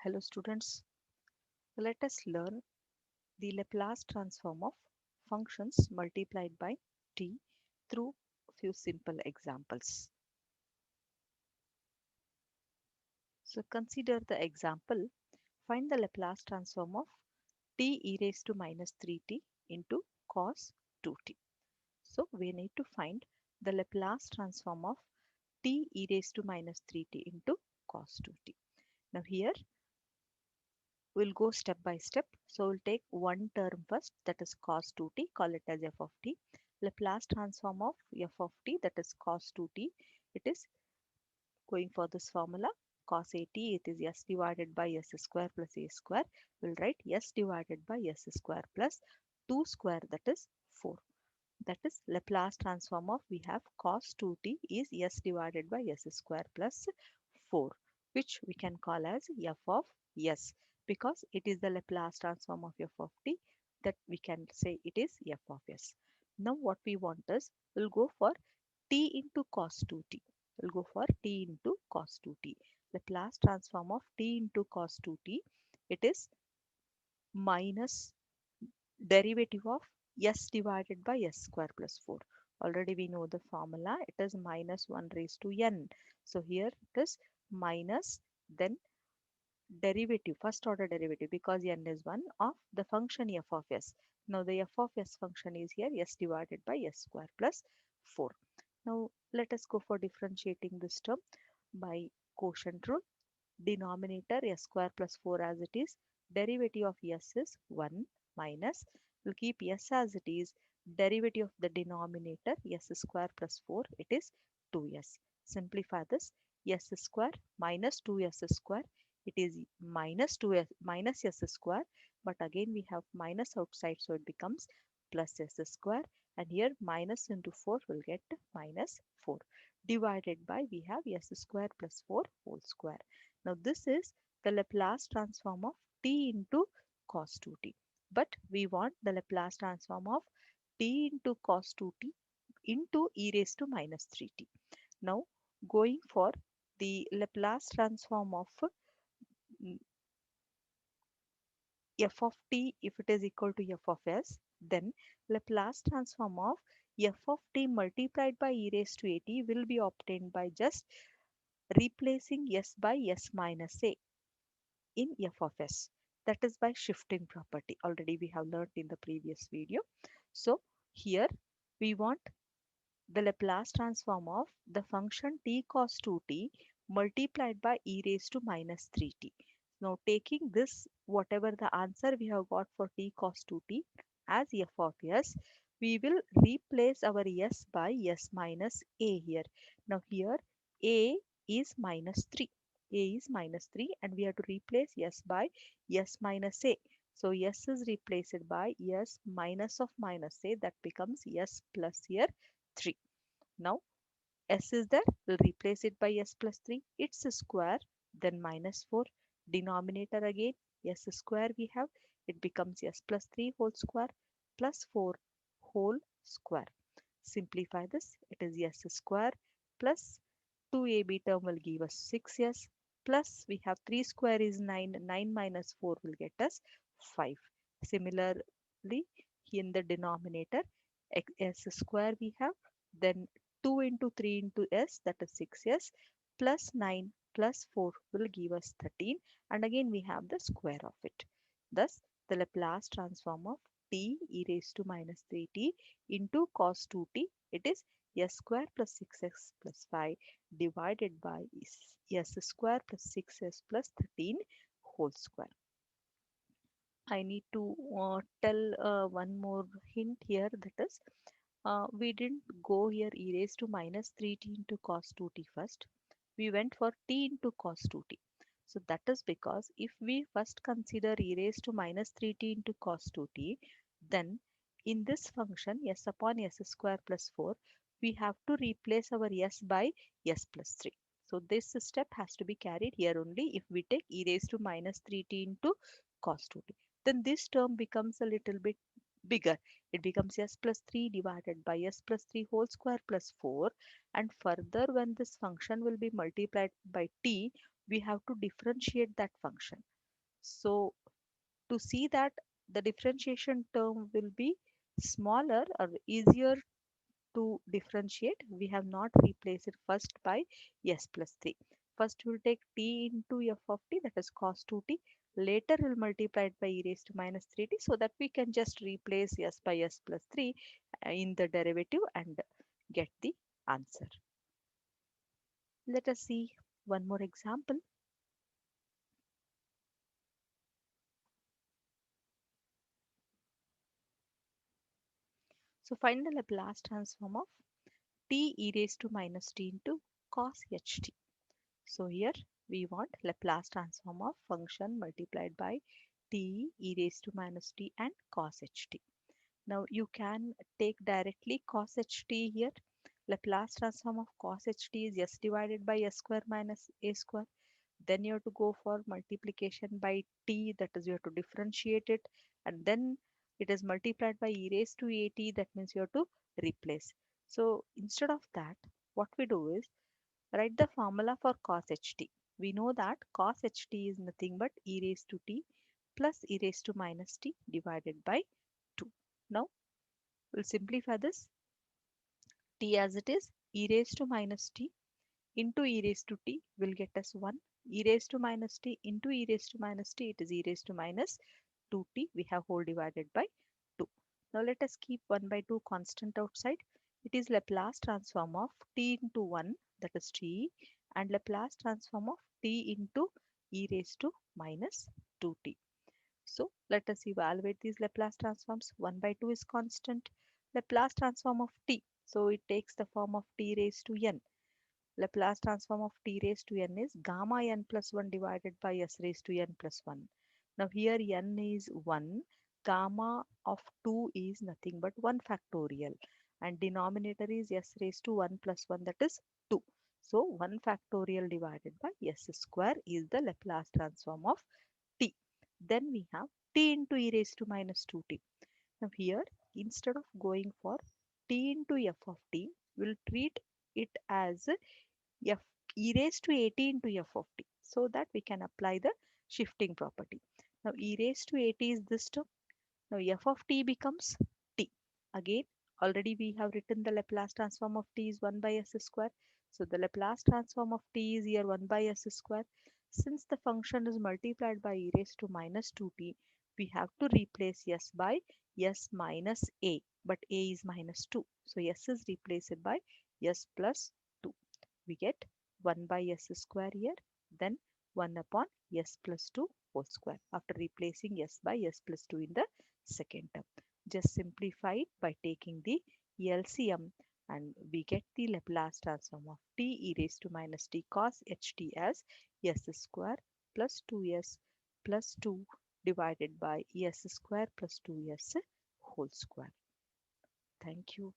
Hello students, let us learn the Laplace transform of functions multiplied by t through few simple examples. So consider the example, find the Laplace transform of t e raised to minus 3t into cos 2t. So we need to find the Laplace transform of t e raised to minus 3t into cos 2t. Now here we'll go step by step. So we'll take one term first, that is cos 2t, call it as f of t. Laplace transform of f of t, that is cos 2t. It is going for this formula. Cos at, it is s divided by s square plus a square. We'll write s divided by s square plus 2 square, that is 4. That is Laplace transform of, we have cos 2t is s divided by s square plus 4, which we can call as f of s, because it is the Laplace transform of f of t, that we can say it is f of s. Now what we want is, we'll go for t into cos 2t. We'll go for t into cos 2t. Laplace transform of t into cos 2t, it is minus derivative of s divided by s square plus 4. Already we know the formula. It is minus 1 raised to n. So here it is minus, then derivative, first order derivative, because n is 1, of the function f of s. Now the f of s function is here s divided by s square plus 4. Now let us go for differentiating this term by quotient rule. Denominator s square plus 4 as it is, derivative of s is 1 minus, we'll keep s as it is, derivative of the denominator s square plus 4, it is 2s. Simplify this, s square minus 2s square, it is minus 2s minus s square, but again we have minus outside, so it becomes plus s square, and here minus into 4 will get minus 4, divided by, we have s square plus 4 whole square. Now this is the Laplace transform of t into cos 2t. But we want the Laplace transform of t into cos 2t into e raised to minus 3t. Now going for the Laplace transform of mm, f of t, if it is equal to f of s, then Laplace transform of f of t multiplied by e raised to at will be obtained by just replacing s by s minus a in f of s, that is by shifting property. Already we have learned in the previous video. So here we want the Laplace transform of the function t cos 2t multiplied by e raised to minus 3t. Now taking this, whatever the answer we have got for t cos 2t as f of s, we will replace our s by s minus a here. Now here a is minus 3. A is minus 3 and we have to replace s by s minus a. So s is replaced by s minus of minus a, that becomes s plus here 3. Now s is there, we'll replace it by s plus 3. It's a square, then minus 4. Denominator again, s square we have, it becomes s plus 3 whole square plus 4 whole square. Simplify this, it is s square plus 2ab term will give us 6s, plus we have 3 square is 9, 9 minus 4 will get us 5. Similarly, in the denominator, s square we have, then 2 into 3 into s, that is 6s, plus 9 plus 4 will give us 13, and again we have the square of it. Thus, the Laplace transform of t e raised to minus 3t into cos 2t, it is s square plus 6s plus 5 divided by s square plus 6s plus 13 whole square. I need to tell one more hint here, that is, we didn't go here e raised to minus 3t into cos 2t first. We went for t into cos 2t. So that is because if we first consider e raised to minus 3t into cos 2t, then in this function s upon s square plus 4, we have to replace our s by s plus 3. So this step has to be carried here only if we take e raised to minus 3t into cos 2t. Then this term becomes a little bit bigger. It becomes s plus 3 divided by s plus 3 whole square plus 4. And further, when this function will be multiplied by t, we have to differentiate that function. So to see that the differentiation term will be smaller or easier to differentiate, we have not replaced it first by s plus 3. First we'll take t into f of t, that is cos 2t. Later we'll multiply it by e raised to minus 3t, so that we can just replace s by s plus 3 in the derivative and get the answer. Let us see one more example. So find the Laplace transform of t e raised to minus t into cos ht. So here we want Laplace transform of function multiplied by t e raised to minus t and cos ht. Now you can take directly cos ht here. Laplace transform of cos ht is s divided by s square minus a square. Then you have to go for multiplication by t, that is you have to differentiate it, and then it is multiplied by e raised to at, that means you have to replace. So instead of that, what we do is write the formula for cos ht. We know that cos ht is nothing but e raised to t plus e raised to minus t divided by 2. Now we'll simplify this. T as it is, e raised to minus t into e raised to t will get us 1. E raised to minus t into e raised to minus t, it is e raised to minus 2t. We have whole divided by 2. Now let us keep 1 by 2 constant outside. It is Laplace transform of t into 1, that is t, and Laplace transform of t into e raised to minus 2t. So let us evaluate these Laplace transforms. 1 by 2 is constant. Laplace transform of t, so it takes the form of t raised to n. Laplace transform of t raised to n is gamma n plus 1 divided by s raised to n plus 1. Now here n is 1, gamma of 2 is nothing but 1 factorial, and denominator is s raised to 1 plus 1, that is 2. So 1 factorial divided by s square is the Laplace transform of t. Then we have t into e raised to minus 2t. Now here, instead of going for t into f of t, we'll treat it as f e raised to at into f of t, so that we can apply the shifting property. Now e raised to at is this term. Now f of t becomes t. Again, already we have written the Laplace transform of t is 1 by s square. So the Laplace transform of t is here 1 by s square. Since the function is multiplied by e raised to minus 2t, we have to replace s by s minus a. But a is minus 2. So s is replaced by s plus 2. We get 1 by s square here, then 1 upon s plus 2 whole square after replacing s by s plus 2 in the second term. Just simplify it by taking the LCM, and we get the Laplace transform of t e raised to minus t cos ht as s square plus 2s plus 2 divided by s square plus 2s whole square. Thank you.